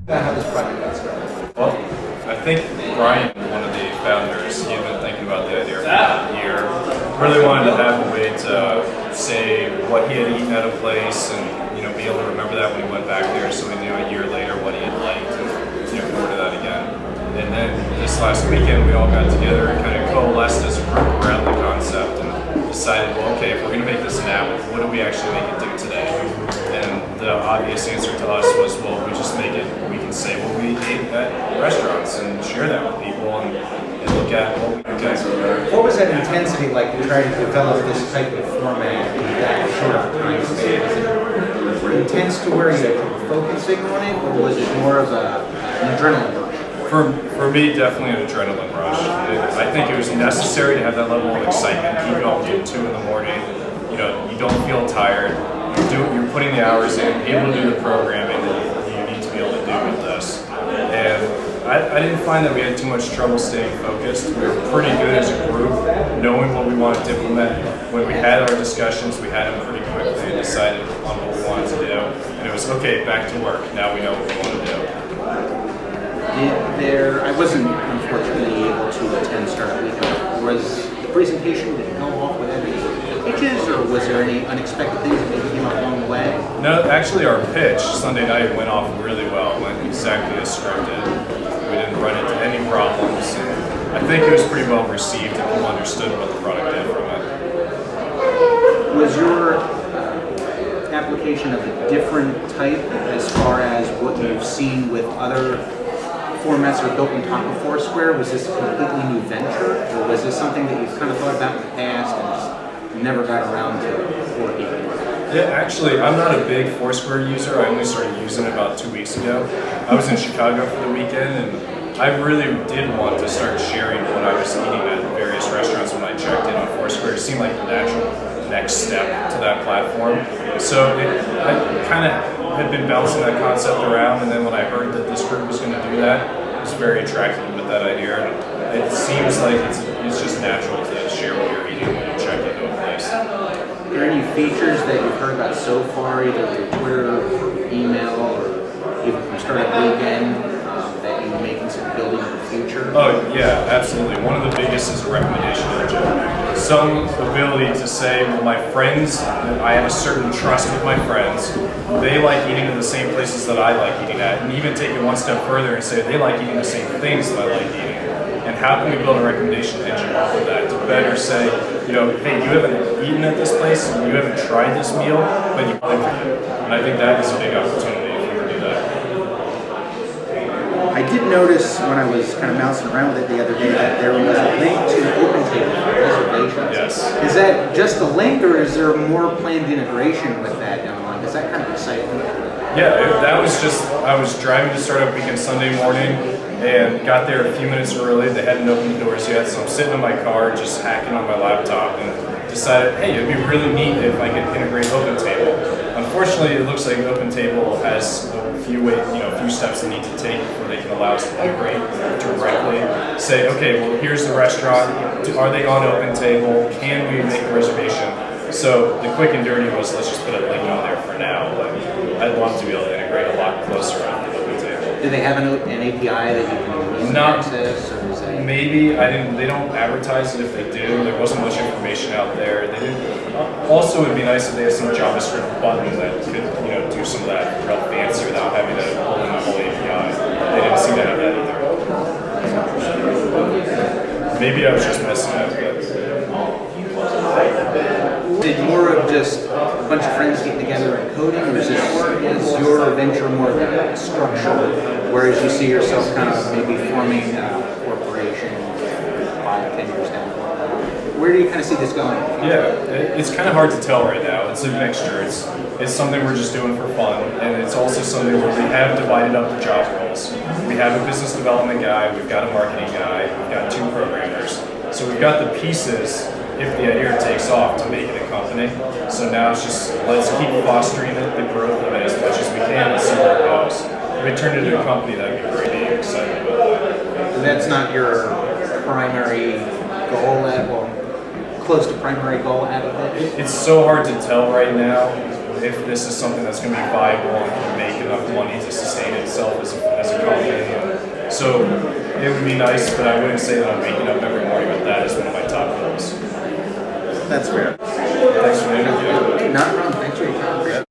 How this project got started? Well, I think Brian, one of the founders, he had been thinking about the idea for about a year. Really wanted to have a way to say what he had eaten at a place and be able to remember that when he went back there, so we knew a year later what he had liked and order that again. And then this last weekend we all got together and kind of coalesced as a group around the concept and decided, well, okay, if we're going to make this an app, what do we actually make it do today? And the obvious answer to us was, well, we just make it, we can say what we ate at restaurants and share that with people and look at what we can. What was that intensity like to try to develop this type of format in that short of a time span? Was it intense to where you were focusing on it, or was it more of an adrenaline rush? For me, definitely an adrenaline rush. I think it was necessary to have that level of excitement, keep it all till 2 in the morning. You don't feel tired. You're putting the hours in, able to do the programming that you need to be able to do with this. And I didn't find that we had too much trouble staying focused. We were pretty good as a group, knowing what we wanted to implement. When we had our discussions, we had them pretty quickly and decided on what we wanted to do. And it was, okay, back to work. Now we know what we want to do. I wasn't unfortunately able to attend Startup Weekend. Was the presentation did it go off with any pitches, or was there any unexpected things that maybe came up along the way? No, actually our pitch Sunday night went off really well. It went exactly as scripted. We didn't run into any problems. And I think it was pretty well received and people understood what the product did from it. Was your application of a different type as far as what you've seen with other formats that are built on top of Foursquare? Was this a completely new venture, or was this something that you've kind of thought about in the past and just never got around to working? Yeah, actually, I'm not a big Foursquare user. I only started using it about 2 weeks ago. I was in Chicago for the weekend, and I really did want to start sharing what I was eating at various restaurants when I checked in on Foursquare. It seemed like the natural next step to that platform. So I kind of had been bouncing that concept around, and then when I heard that this group was going to do that, I was very attracted with that idea. And it seems like it's just natural to share what you're eating when you check into a place. Are there any features that you've heard about so far, either through Twitter, email, or even from Startup Weekend, that you may consider building in the future? Oh yeah, absolutely. One of the biggest is a recommendation engine. Some ability to say, well, my friends, I have a certain trust with my friends. They like eating in the same places that I like eating at, and even take it one step further and say they like eating the same things that I like eating. And how can we build a recommendation engine off of that to better say, hey, you haven't eaten at this place, you haven't tried this meal, but you like it. And I think that is a big opportunity if we were to do that. I did notice when I was kind of mousing around with it the other day that there was a link to OpenTable for reservations. Yes. Is that just a link, or is there more planned integration with that down the line? Is that kind of exciting? Yeah, that was just, I was driving to Startup Weekend Sunday morning and got there a few minutes early. They hadn't opened the doors yet, so I'm sitting in my car just hacking on my laptop and decided, hey, it'd be really neat if I could integrate OpenTable. Unfortunately, it looks like OpenTable has a few steps they need to take before they can allow us to integrate directly. Say, okay, well, here's the restaurant. Are they on OpenTable? Can we make a reservation? So the quick and dirty was, let's just put a link on there for now. But I'd love to be able to integrate a lot closer onto OpenTable. Do they have an API that you can use to access? Or is that... Maybe. They don't advertise it if they do. There wasn't much information out there. They didn't. Also, it would be nice if they had some JavaScript button that could do some of that real fancy without having to pull in the whole API. They didn't seem to have that either. Maybe I was just messing up. Is it more of just a bunch of friends getting together and coding, or is your venture more of a structure, whereas you see yourself kind of maybe forming a corporation 5-10 years down the line? Where do you kind of see this going? Yeah, it's kind of hard to tell right now. It's a mixture. It's something we're just doing for fun, and it's also something where we have divided up the job roles. We have a business development guy, we've got a marketing guy, we've got 2 programmers. So we've got the pieces if the idea takes off to make it a company. So now it's just, let's keep fostering it, the growth of it as much as we can and see where it goes. If we turn it into a company, that'd be great. I'm excited about that. And that's not your primary goal close to primary goal out of it? It's so hard to tell right now if this is something that's going to be viable and can make it enough money to sustain itself as a company. And so it would be nice, but I wouldn't say that I'm waking up every morning with that as one of my top goals. That's fair. Thanks for the interview. Not wrong. Thanks for your time.